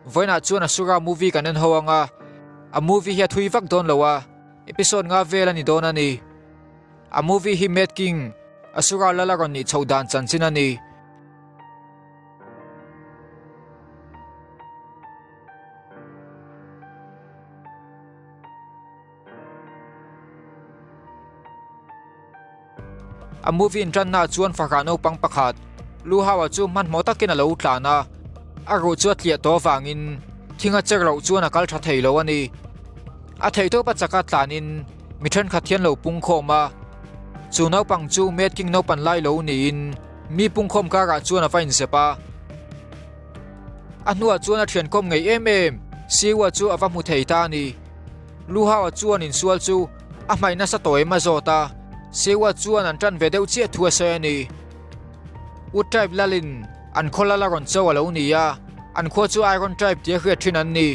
voina chuan asura movie kanen hoanga a movie hi thui vak don lowa episode nga vela ni don ani a movie hi making asura lalaron ni chaudan chanchin ani a movie in ran na chuan fahrah naupang pakhat lu hawa chu man motakin alo tlana aro chu tlia to wangin thinga cherlo chuan akal tha theilo ani a theito pa chaka tlanin mithan khathian lo pungkhoma chu naupang chu making no pan lai lo ni in mi pungkhom ka ra chuan a fain sepa anua chuan a thian kom ngei em siwa chu awa mu theita ni lu hawa chuan in sual chu a maina sa toy ma zota siwa chuan an tran vedeu che thua se ni u tribe lalin an khola la ron chaw alo ni ya an kho chu iron tribe tie hre thin an ni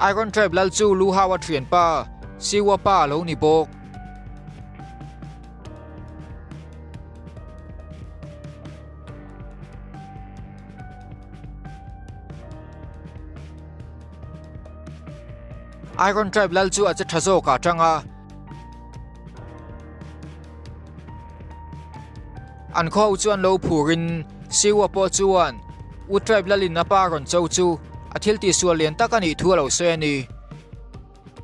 iron tribe lal chu lu hawa thian pa siwa pa lo ni bok iron tribe lal chu a che thazo ka tanga an kho chuan lo phurin siwa po chuan u tribe lalin na pa ron chau chu athil ti sual lian takani thu lo se ni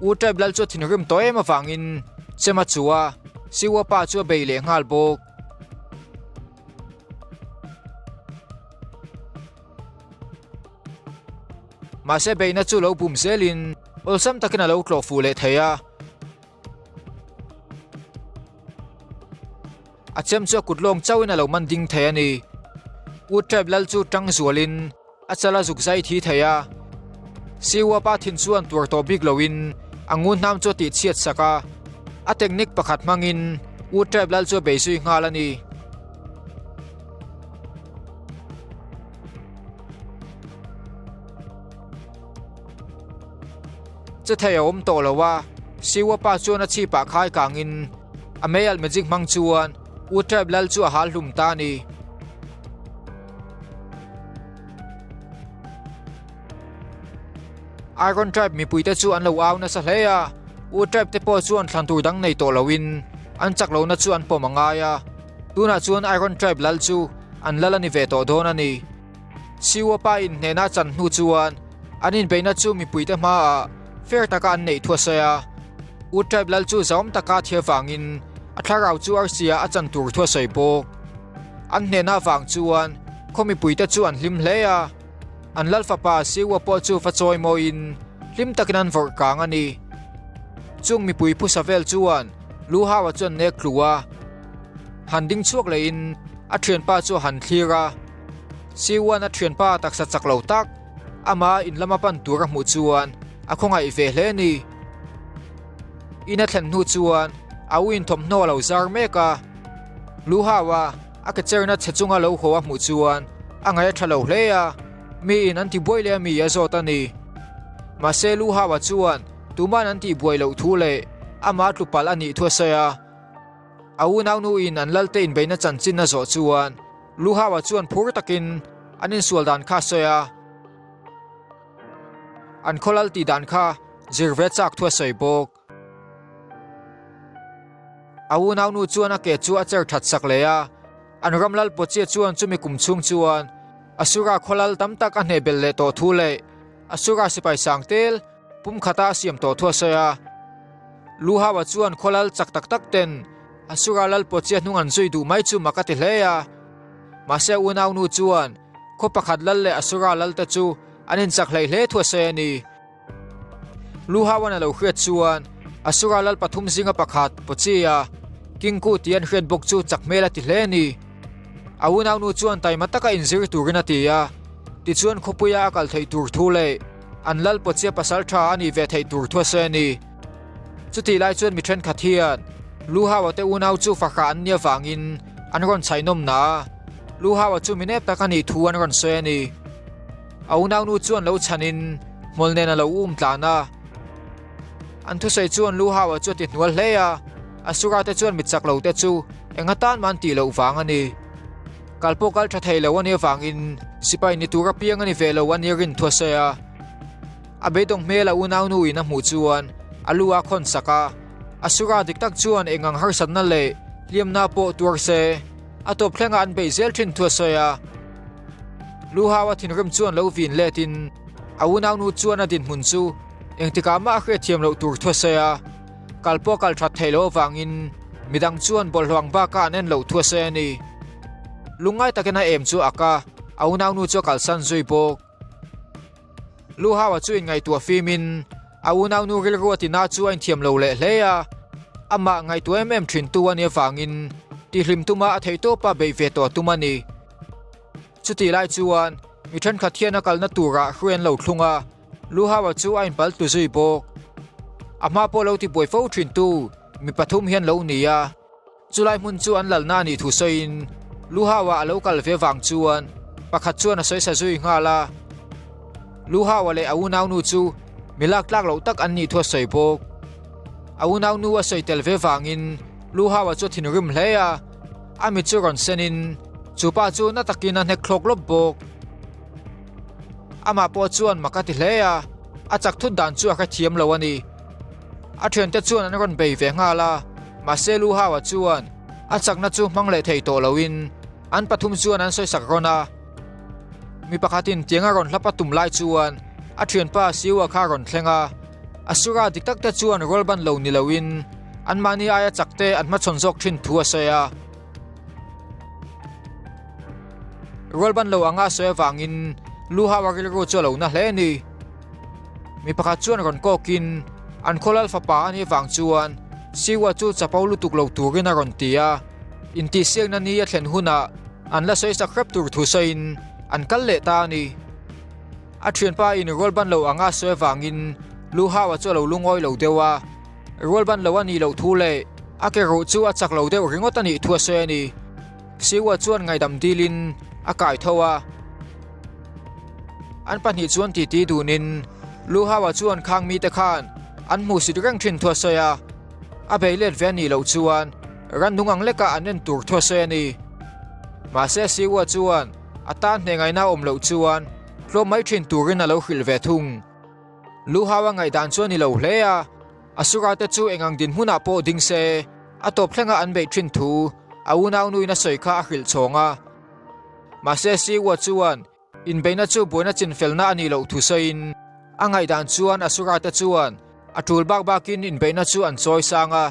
u tribe lal chu thinrim toy ma wangin chema chuwa siwa pa chu beile ngal bok ma se beina chu lo bum selin olsam takina lo tlo fu le theya achem chu kutlong chawin alo manding thayani u tribe lal chu tang zualin achala zukzai thi thaya siwa pa thin chuan tur to big lowin angun nam chu ti chiat saka a technique pakhat mangin u tribe lal chu beisui ngalani che thaya om to lawa siwa pa chuan a chi pa khai kangin ameal magic mang chuan u tribe lal chu a hal hlum ta ni iron tribe mi puite chu an lo aw na sa hleya u tribe te po chuan thlantur dang nei to lowin an chak lo na chu an po mangaya tuna chuan iron tribe lal chu an lalani ve to don ani siwa pa in nena chan hnu chuan anin beina chu mi puite ma a fair taka an nei thua saya u tribe lal chu zawm taka thia wangin atharau chu arsia achan tur thua sei po an nena wang chuan khomi puite chu an hlim hleya an lalfa pa siwa po chu fachoi mo in hlim takinan vor kang ani chung mi pui pu savel chuan lu hawa chuan ne kluwa handing chuak le in a thian pa chu han thira siwa na thian pa taksa chaklo tak ama in lama pan tur mu chuan a khonga I ve hle ni ina thlan nu chuan awin thom no lo zar meka lu hawa akacherna chechunga lo howa mu chuan angai thalo hleya mi in anti boile mi azotani mase lu hawa chuan tuman anti boilo thule ama tlupal ani thuasaya awunaw nu in an lalte in beina chanchin na zo chuan lu hawa chuan phur takin anin sualdan kha soya an kholal ti dan kha zirve chak thuasai bok awunaw nu chuan a ke chu a cher that sak leya an ramlal poche chuan chumi kumchung chuan asura kholal tamtak an hebel le to thule asura sipai sangtel pum khata siam to thuasaya lu hawa chuan kholal chak tak tak ten asura lal poche hnungan zui du mai chu makati hleya mase unaw nu chuan kho pakhat lal le asura lal ta chu anin chak hlei hle thuasaya ni lu hawa na lo khret chuan asura lal pathum zinga pakhat pochia kingku tian hret bok chu chakmela ti hle ni awunaw nu chuan tai mataka inzir turina tia ti chuan khopuya kal thei tur thule an lal pochia pasal tha ani ve thei tur thuase ni chuti lai chuan mithren khathian lu hawa te unaw chu fakha an nia wangin an ron chainom na lu hawa chu minep takani thu an ron se ni awunaw nu chuan lo chanin molne na lo tlana an thu sei chuan lu hawa chu ti hnual hleya asura te chuan mitchak lo te chu engatan man ti lo wang ani kalpo kal tha thei lo ani wangin sipai ni tura piang ani ve lo ani rin thuasaya abedong mela unaw nu ina mu chuan alua khon saka asura diktak chuan engang harsat na le liam na po tur se atop thlenga an bezel thin thua soya luhawa thinrim chuan lo vin letin aunaw nu chuan adin mun chu engtika ma khre thiam lo tur thua soya kalpo kal that thailo wangin midang chuan bol hwang ba ka nen lo thua se ni lungai takena em chu aka aunaw nu chu kal san zui bok luhawa chu in ngai tua fimin aunaw nu ril ruati na chu ein thiam lo le hleya ama ngai tu em thin tu ani wangin ti hlim tuma a theito pa be ve to tumani chuti lai chuan mi than khathiana kalna tura hruen lo thlunga luhawa chu ein pal tu zui bok ama polo ti boy fo thin tu mi pathum hian lo nia chulai mun chu an lalna ni thu soin luhawa alo kal ve wang chuan pakhat chuan a soi sa zui ngala luhawa le aunaw nu chu milak tlak lo tak an ni thua soi bok aunaw nu a soi tel ve wangin luhawa chu thinrim hleya ami chu ron senin chupa chu na takin an hek khlok lop bok ama po chuan makati hleya a chak thut dan chu a kha thiam lo ani a thian te chuan an ron bei ve ngala ma se luhawa chuan a chak na chu mang le thei to loin an pathum chuan an soi sak rona mi pakhatin tianga ron hlapatum lai chuan a thian pa siwa kha ron thlenga asura diktak te chuan rolban lo ni loin an mani aya chakte an ma chonjok thin thua soya rolban lo anga soya wangin luhawa ril ru chu lo na hle ni mi pakhat chuan ron kokin an kholal fapa ani wang chuan siwa chu chapau lutuk lo turin a ron tia inti siang na ni a thlen huna an la soi sak khrap tur thu soin an kal le ta ni a thian pa in rolban lo anga soya wangin luhawa chu lo lungoi lo dewa rolban lo ani lo thu le a ke ro chu a chak lo deu ringot ani thua se ni siwa chuan ngai dam dilin a kai thowa an pani chuan ti ti dunin luhawa chuan khang mi te khan an hmuhsit rang thin thua soya a beilet ve ni lo chuan ran nungang leka anen tur thua se ni ma se siwa chuan atan ne ngai na om lo chuan tlo mai thin turin a lo khil ve thung luhawa ngai dan chuan ni lo hleya asura te chu engang din huna po ding se atop thlenga an be thin thu aunaw nu ina soi kha a khil chonga ma se siwa chuan in beina chu boina chin felna ani lo thu soin angai dan chuan asura te chuan atul bak bakin in beina chu an choi sanga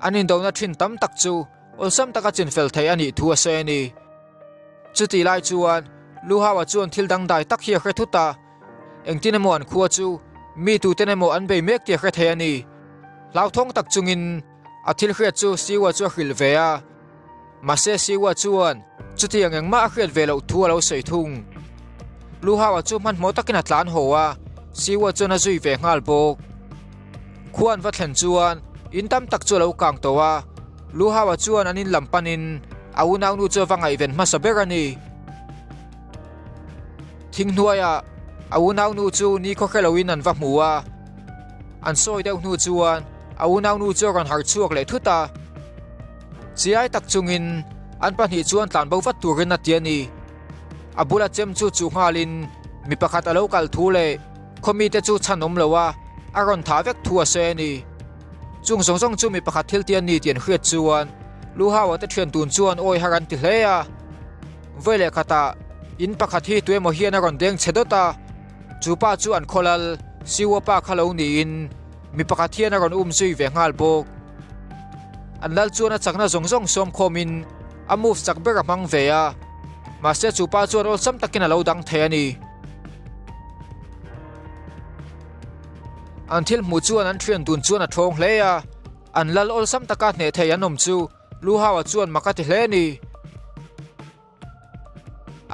anin dona thin tam tak chu olsam taka chin fel thei ani thu ase ni chuti lai chuan luhawa chuan thil dang dai tak hi khre thuta engtin mo an khuwa chu mi tu tenemo an be mek ti khre thei ani lau thong tak chungin athil khre chu siwa chu khil veya ma se siwa chuan chuti angeng ma khret ve lo thu lo sei thung luhawa chu man mo takin atlan howa siwa chu na zui ve ngal bok khuan va thlen chuan in tam tak chu lo kang towa luhawa chuan anin lampanin aunaw nu chu wangai ven ma saberani thingnuaya aunaw nu chu ni kho khelowin an va hmuwa an soi deuh nu chuan aunaw nu chu ran har chuak le thuta chiai tak chungin an pani chuan tlan bo vat turin na tiani abula chem chu chu ngalin mi pakhat alo kal thu le khomi te chu chanom lowa aron tha vek thu ase ni chung song song chu mi pakhat thil tian ni tian hriat chuan luhawa te thian tun chuan oi haran ti hleya vele khata in pakhat hi tuemo hian aron deng chedota chupa chu an kholal siwa pa khalo ni in mi pakhat hian aron sui ve ngal bok an lal chuan a chakna zong zong som khomin a move chak bera mang veya ma se chupa chuan ol sam takin alo dang the ani until mu chuan an thian tun chuan a thong hleya an lal ol sam taka hne thei anom chu luhawa chuan makati hle ni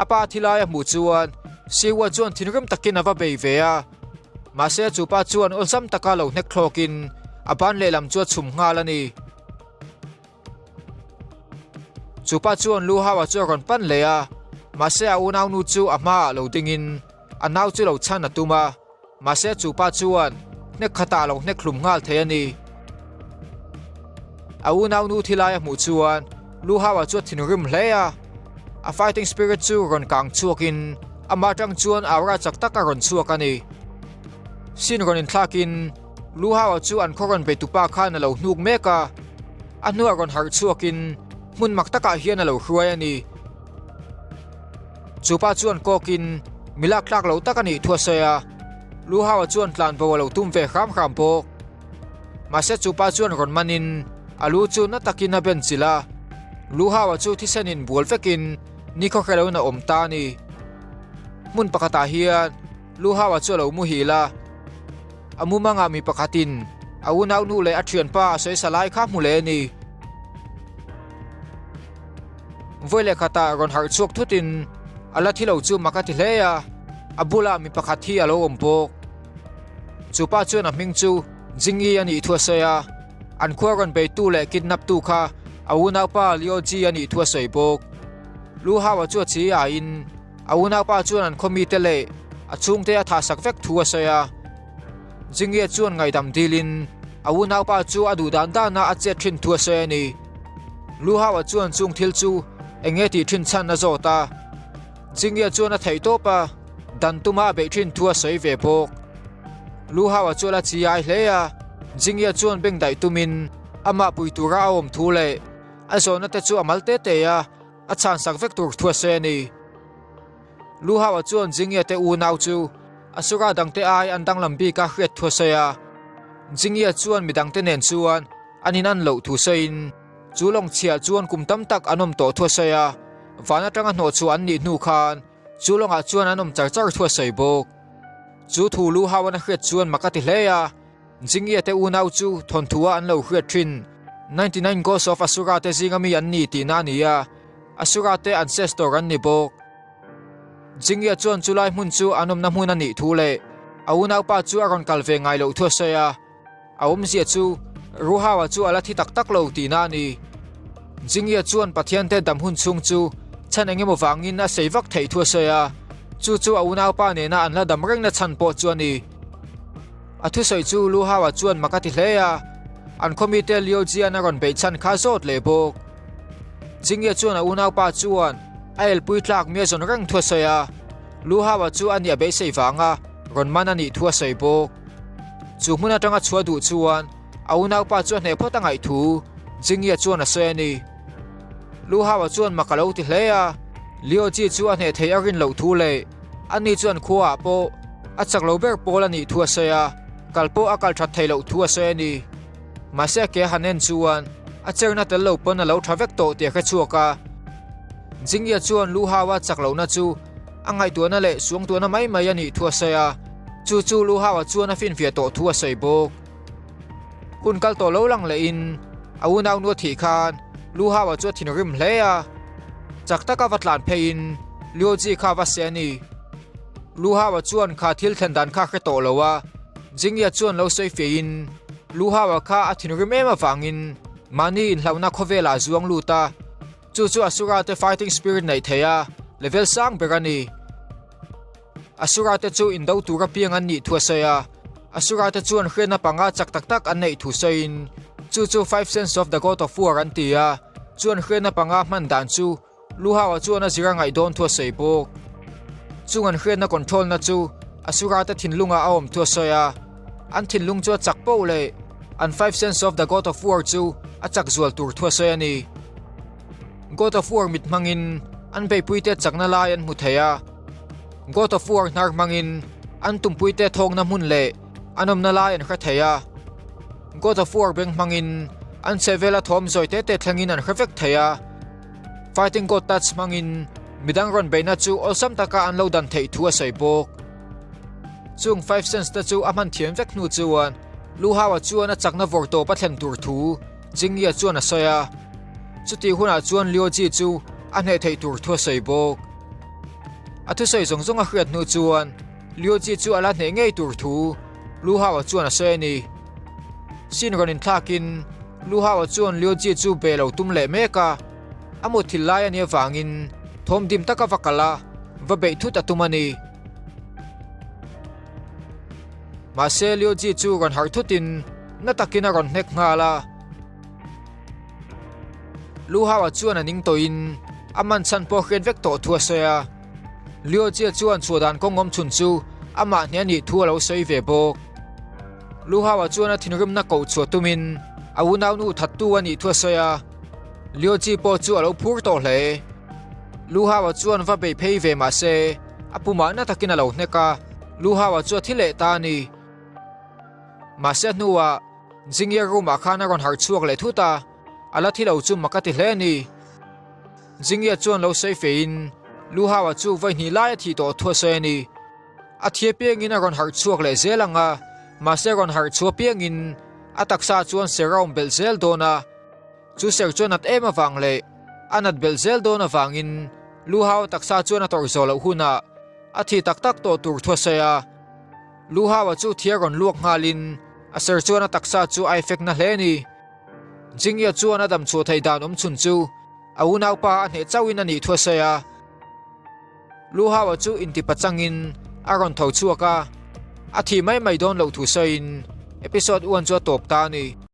apa thilaya mu chuan siwa chuan thinrim takin ava bei veya ma se chupa chuan ol sam taka lo hnek thlokin aban le lam chu chum ngal ani chupa chuan luhawa chu ron pan leya ma se aunaw nu chu ama lo dingin anaw chu lo chan atuma ma se chupa chuan nek khata lo nek klum ngal the ani aunaw nu thilaya mu chuan luhawa chu thinrim hleya a fighting spirit chu ron kang chuakin ama tang chuan awra chak taka ron chuak ani sin ron in thlakin lu hawa chu an khoron be tupa khan alo hnuk meka anu ron har chuakin mun maktaka hian alo hruai ani chupa chuan kokin milak tlak lo takani thuasaya lu hawa chuan tlan bo lo tum ve kham kham po mase chupa chuan ron manin alu chu na takina ben chila lu hawa chu thisanin bulvekin ni kho khelo na omta ni mun pakata hian lu hawa chu lo mu hila amu manga mi pakatin awunau nu le atrian pa soi salai kha mule ni voile khata ron har chuk thutin ala thilo chu makati hleya abula mi pakhathi alo ompok chupa chu na ming chu jingi ani thuasaya an khoron be tu le kidnap tu kha awunau pa lioji ani thuasai bok lu hawa chu chi a in awunau pa chu an khomi te le achung te tha sak vek thuasaya jingi chuan ngai dam dilin awunau pa chu adu dan da na ache thin thuasaya ni lu hawa chuan chung thil chu enge ti thin chan na zota jingi chuan a thei to pa dan tuma be thin thuasai ve bok lu hawa chu la chi ai hleya jingi chuan beng dai tumin ama puitura om thule azona te chu amalte te ya a chan sak vek tur thuasaya ni lu hawa chuan jingi te u nau chu asura dangte ai andang lambi ka hret thuasaya jingia chuan midang te nen chuan aninan lo thu sein chulong chia chuan kumtam tak anom to thuasaya wana tanga no chu an ni nu khan chulonga chuan anom charchar thuasai bok chu thu lu hawan hret chuan makati hleya jingia te unau chu thon thua an lo hret thin 99 ghosts of asura te zingami an ni ti na nia asura te ancestor an ni bok jingia chuan chulai mun chu anom na mun ani thule awunau pa chu aron kalve ngai lo thuasaya awum zia chu ruhawa chu ala thi tak tak lo ti na ni jingia chuan pathian te dam hun chung chu chan engemaw wangin a seivak thei thuasaya chu awunau pa ne na anla dam reng na chan po chu ani athu soi chu luhawa chuan makati hleya an komite liojian aron be chan kha zot le bok jingia chuan awunau pa chuan ael pui tlak mi zon rang thuasaya lu hawa chu ania be sei wanga ron manani thuasai bok chu hmuna tanga chuadu chuan awunau pa chuan ne photangai thu jingia chuan a soani lu hawa chuan makalo ti hleya lio chi chuan he thei arin lo thu le ani chuan khuwa po achak lo ber polani thuasaya kalpo akal that thei lo thuasani mase ke hanen chuan acherna tel lo pon lo thavek to te kha chuaka jingia chuan lu hawa chaklo na chu angai tu na le suang tu na mai mai ani thuasaya chu lu hawa chuan a fin fia to thuasai bok hun kal to lo lang le in awunau nu thi khan lu hawa chu thin rim hleya chakta ka watlan phein lioji kha waseni lu hawa chuan kha thil thlen dan kha khe to lowa jingia chuan lo sei fein lu hawa kha a thin rim ema wangin mani in hlauna khovela zuang luta chu asura te fighting spirit nei theya level sang berani asura te chu indo tura piang an ni thuasaya asura te chuan hrena panga chak tak tak an nei thu sein chu 5 cents of the god of war an tia chuan hrena panga man dan chu lu hawa chuan a zira ngai don thuasai bok chungan hrena control na chu asura te thinlunga aom thuasaya an thinlung chu chak po le an 5 cents of the god of war chu a chak zual tur thuasaya ni God of War mit mangin an be puite chakna lai an muthaya God of War nar mangin an tum puite thong na mun le anom na lai an khathaya God of War beng mangin an sevela thom zoite te thlangin an khafek thaya fighting God touch mangin midang ron be na chu olsam taka an lo dan thei thu asai bok chung 5 cents ta chu aman thiam vek nu chuan lu hawa chuan a chakna vorto pathlem tur thu jingia chuan a soya chuti huna chuan lioji chu a hne thei tur thuasai bok athu sei zonga hriat nu chuan lioji chu ala hne ngei tur thu lu hawa chuan a soani sin ronin thlakin lu hawa chuan lioji chu belo tum le meka amo thilai ani wangin thom dim taka vakala va be thu ta tumani ma se lioji chu ron har thutin na takina ron hnek ngala lu hawa chuan aning toin aman chan po khen vek to thuasaya lio chia chuan chudan kongom chun chu ama hne ni thu lo sei ve bok lu hawa chuan thin rim na ko chu tumin awunau nu thattu ani thua soya lio chi po chu alo phur to hle lu hawa chuan va be phei ve ma se apuma na takina lo hneka lu hawa chu thile ta ni ma se nuwa jingya ruma khana ron har chuak le thuta ala thilo chu makati hle ni jingya chuan lo sei fein lu hawa chu vai ni lai thi to thua se ni a thie piang in ron har chuak le zelanga ma se ron har chu piang in ataksa chuan serom belzel dona chu ser chuan at ema wang le anat belzel dona wangin lu hawa taksa chuan ator zolo huna athi tak tak to tur thua se ya lu hawa chu thia ron luak ngalin aser chuan ataksa chu ai fek na hle ni jingya chuan adam chu thei dan chun chu aunau pa ane chawin ani thua se ya lu hawa chu inti pachangin aron tho chuaka athi mai don lo thu sein episode 1 chu top ta ni